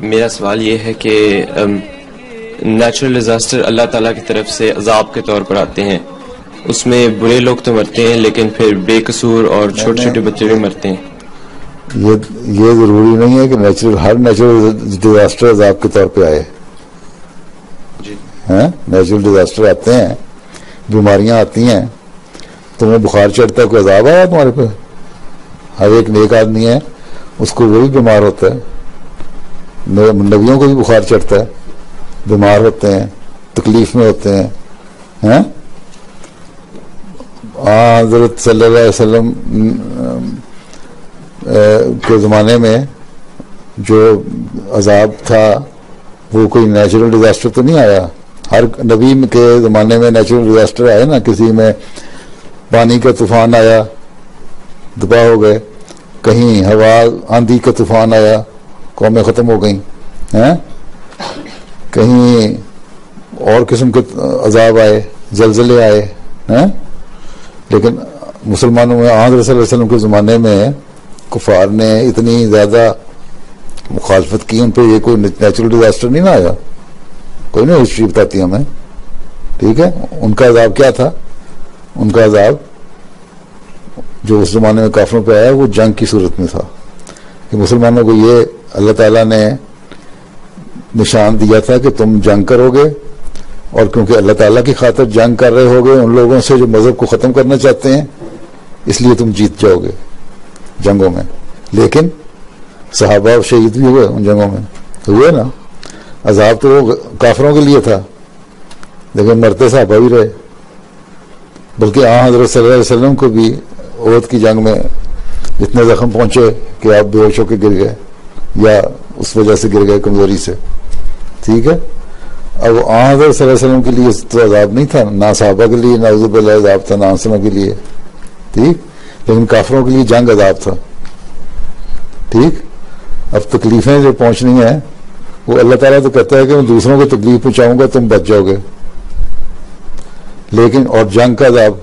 میرا سوال یہ ہے کہ نیچرل ڈیزاسٹر اللہ تعالیٰ کی طرف سے عذاب کے طور پر آتے ہیں، اس میں برے لوگ تو مرتے ہیں لیکن پھر بے قصور اور چھوٹے چھوٹے بچے بھی مرتے ہیں۔ یہ ضروری نہیں ہے کہ ہر نیچرل ڈیزاسٹر عذاب کے طور پہ آئے۔ نیچرل ڈیزاسٹر آتے ہیں، بیماریاں آتی ہیں، تمہیں بخار چڑھتا ہے، کوئی عذاب آیا تمہارے پہ؟ ہر ایک نیک آدمی ہے، اس کو وہ بھی بیمار ہوتا ہے، نبیوں کو بھی بخار چڑھتا ہے، بیمار ہوتے ہیں، تکلیف میں ہوتے ہیں۔ حضرت صلی اللہ علیہ وسلم کے زمانے میں جو عذاب تھا وہ کوئی نیچرل ڈیزاسٹر تو نہیں آیا۔ ہر نبی کے زمانے میں نیچرل ڈیزاسٹر آئے نا، کسی میں پانی کا طوفان آیا، تباہ ہو گئے، کہیں ہوا آندھی کا طوفان آیا، قومیں ختم ہو گئیں، کہیں اور قسم کے عذاب آئے، زلزلے آئے۔ لیکن مسلمانوں میں حضرت صلی اللہ علیہ وسلم کے زمانے میں کفار نے اتنی زیادہ مخالفت کی، ان پہ یہ کوئی نیچرل ڈیزاسٹر نہیں نہ آیا، کوئی نہیں ہسٹری بتاتی ہمیں، ٹھیک ہے۔ ان کا عذاب کیا تھا؟ ان کا عذاب جو اس زمانے میں کافروں پہ آیا وہ جنگ کی صورت میں تھا، کہ مسلمانوں کو یہ اللہ تعالیٰ نے نشان دیا تھا کہ تم جنگ کرو گے، اور کیونکہ اللہ تعالیٰ کی خاطر جنگ کر رہے ہوگے ان لوگوں سے جو مذہب کو ختم کرنا چاہتے ہیں، اس لیے تم جیت جاؤ گے جنگوں میں۔ لیکن صحابہ شہید بھی ہوئے ان جنگوں میں، ہوئے نا۔ عذاب تو وہ کافروں کے لیے تھا لیکن مرتے صحابہ بھی رہے، بلکہ حضرت صلی اللہ علیہ وسلم کو بھی احد کی جنگ میں اتنے زخم پہنچے کہ آپ بے ہوش ہو کے گر گئے، یا اس وجہ سے گر گئے کمزوری سے، ٹھیک ہے۔ اب حضرت صلی اللہ علیہ وسلم کے لیے تو عذاب نہیں تھا، نہ صحابہ کے لیے نعوذ باللہ عذاب تھا، نہ انسانوں کے لیے، ٹھیک، لیکن کافروں کے لیے جنگ عذاب تھا، ٹھیک۔ اب تکلیفیں جو پہنچنی ہیں وہ اللہ تعالیٰ تو کہتا ہے کہ میں دوسروں کو تکلیف پہنچاؤں گا، تم بچ جاؤ گے، لیکن اور جنگ کا عذاب،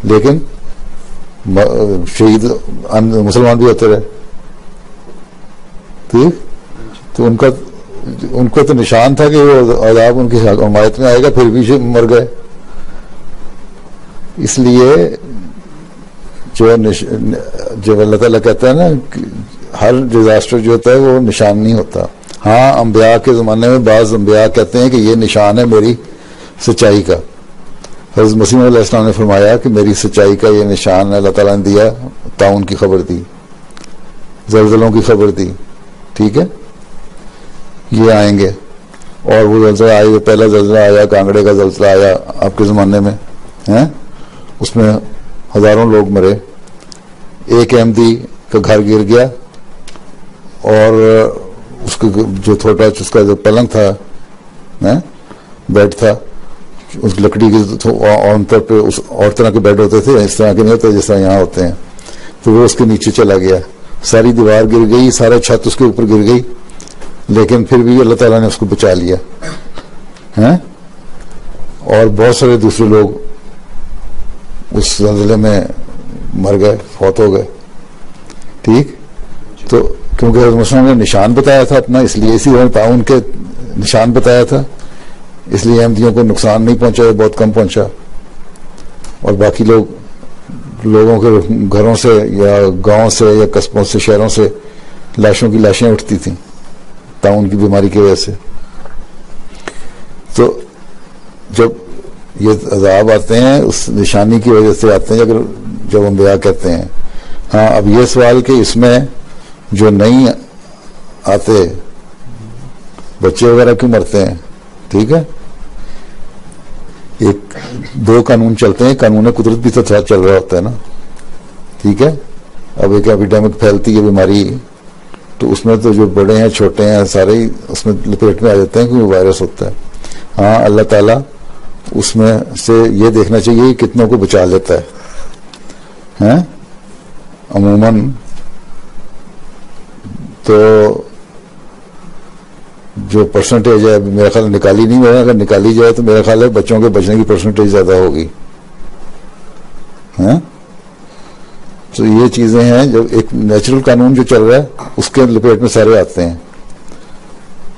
لیکن شہید مسلمان بھی ہوتے رہے، ٹھیک۔ تو ان کو تو نشان تھا کہ وہ عذاب ان کی حمایت میں آئے گا، پھر بھی مر گئے۔ اس لیے جو اللہ تعالیٰ کہتا ہے نا، ہر ڈیزاسٹر جو ہوتا ہے وہ نشان نہیں ہوتا۔ ہاں، انبیاء کے زمانے میں بعض انبیاء کہتے ہیں کہ یہ نشان ہے میری سچائی کا۔ حضرت مسیح علیہ السلام نے فرمایا کہ میری سچائی کا یہ نشان اللہ تعالیٰ نے دیا، طاعون کی خبر دی، زلزلوں کی خبر دی، ٹھیک ہے، یہ آئیں گے۔ اور وہ زلزلہ آیا، جو پہلا زلزلہ آیا کانگڑے کا زلزلہ آیا آپ کے زمانے میں، اس میں ہزاروں لوگ مرے، ایک احمدی کا گھر گر گیا، اور اس کا جو چھوٹا اس کا جو پلنگ تھا، بیڈ تھا، اس لکڑی کی عام طور پہ اور طرح کے بیڈ ہوتے تھے، اس طرح کے نہیں ہوتے جس طرح یہاں ہوتے ہیں، تو وہ اس کے نیچے چلا گیا، ساری دیوار گر گئی، سارا چھت اس کے اوپر گر گئی، لیکن پھر بھی اللہ تعالیٰ نے اس کو بچا لیا، اور بہت سارے دوسرے لوگ اس زلزلے میں مر گئے، فوت ہو گئے، ٹھیک۔ تو کیونکہ حضرت مسلم نے نشان بتایا تھا اپنا، اس لیے اسی طرح تعاون کے نشان بتایا تھا، اس لیے احمدیوں کو نقصان نہیں پہنچا، بہت کم پہنچا، اور باقی لوگوں کے گھروں سے یا گاؤں سے یا قصبوں سے شہروں سے لاشوں کی لاشیں اٹھتی تھیں تعاون کی بیماری کی وجہ سے۔ تو جب یہ عذاب آتے ہیں اس نشانی کی وجہ سے آتے ہیں، اگر جب انبیاء کہتے ہیں۔ ہاں، اب یہ سوال کہ اس میں جو نہیں آتے بچے وغیرہ کیوں مرتے ہیں، ٹھیک ہے، ایک دو قانون چلتے ہیں، قانون قدرت بھی تو چل رہا ہوتا ہے نا، ٹھیک ہے۔ اب ایک ایپیڈیمک پھیلتی ہے بیماری، تو اس میں تو جو بڑے ہیں چھوٹے ہیں سارے ہی اس میں لپیٹ میں آ جاتے ہیں کہ وہ وائرس ہوتا ہے۔ ہاں، اللہ تعالیٰ اس میں سے یہ دیکھنا چاہیے کہ کتنوں کو بچا لیتا ہے۔ عموماً تو جو پرسنٹیج ہے میرا خیال نکالی نہیں ہوگا، اگر نکالی جائے تو میرا خیال ہے بچوں کے بچنے کی پرسنٹیج زیادہ ہوگی۔ تو یہ چیزیں ہیں، جو ایک نیچرل قانون جو چل رہا ہے اس کے لپیٹ میں سارے آتے ہیں۔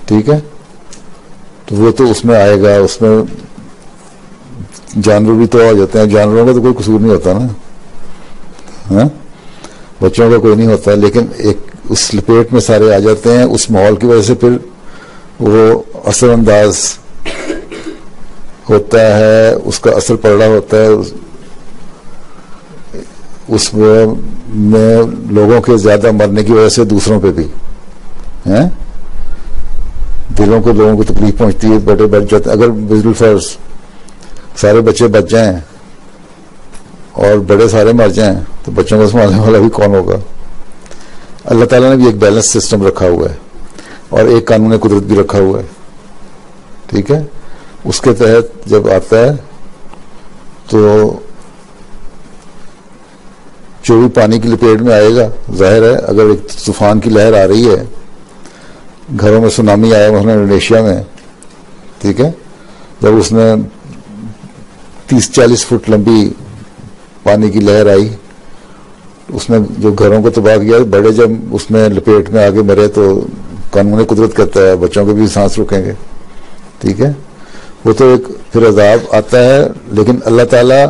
ٹھیک ہے، تو وہ تو اس میں آئے گا. اس میں جانور بھی تو آ جاتے ہیں، جانوروں کا تو کوئی قصور نہیں ہوتا نا، ہاں بچوں کا کوئی نہیں ہوتا، لیکن ایک اس لپیٹ میں سارے آ جاتے ہیں. اس ماحول کی وجہ سے پھر وہ اثر انداز ہوتا ہے، اس کا اثر پڑ رہا ہوتا ہے. اس میں لوگوں کے زیادہ مرنے کی وجہ سے دوسروں پہ بھی دلوں کو لوگوں کو تکلیف پہنچتی ہے، بیٹے بچ جاتے. اگر بالفرض سارے بچے بچ جائیں اور بڑے سارے مر جائیں تو بچوں کو سنبھالنے والا بھی کون ہوگا؟ اللہ تعالیٰ نے بھی ایک بیلنس سسٹم رکھا ہوا ہے اور ایک قانون قدرت بھی رکھا ہوا ہے. ٹھیک ہے، اس کے تحت جب آتا ہے تو جو بھی پانی کی لپیٹ میں آئے گا، ظاہر ہے اگر ایک طوفان کی لہر آ رہی ہے، گھروں میں سونامی آیا وہاں انڈونیشیا میں، ٹھیک ہے، جب اس نے 30-40 فٹ لمبی پانی کی لہر آئی، اس نے جو گھروں کو تباہ کیا، بڑے جب اس میں لپیٹ میں آگے مرے تو قانون قدرت کرتا ہے بچوں کے بھی سانس رکیں گے. ٹھیک ہے، وہ تو ایک پھر عذاب آتا ہے، لیکن اللہ تعالیٰ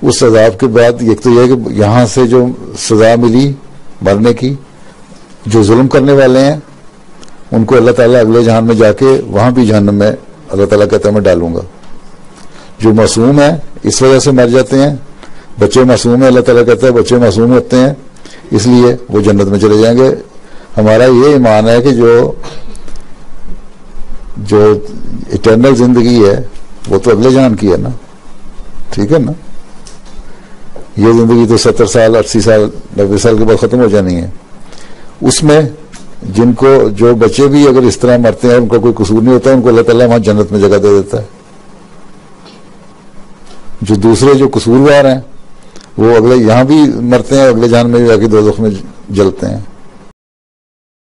اس عذاب کے بعد ایک تو یہ کہ یہاں سے جو سزا ملی مرنے کی، جو ظلم کرنے والے ہیں ان کو اللہ تعالیٰ اگلے جہان میں جا کے وہاں بھی جہنم میں اللہ تعالیٰ کہتا ہے میں ڈالوں گا. جو معصوم ہیں اس وجہ سے مر جاتے ہیں، بچے معصوم ہیں، اللہ تعالیٰ کہتا ہے بچے معصوم ہوتے ہیں اس لیے وہ جنت میں چلے جائیں گے. ہمارا یہ ایمان ہے کہ جو اٹرنل زندگی ہے وہ تو اگلے جہان کی ہے نا. ٹھیک ہے نا، یہ زندگی تو 70 سال 80 سال 90 سال کے بعد ختم ہو جانی ہے. اس میں جن کو جو بچے بھی اگر اس طرح مرتے ہیں ان کا کوئی قصور نہیں ہوتا، ان کو اللہ تعالیٰ وہاں جنت میں جگہ دے دیتا ہے. جو دوسرے جو قصوروار ہیں وہ اگلے یہاں بھی مرتے ہیں، اگلے جہان میں بھی جا کے دوزخ میں جلتے ہیں.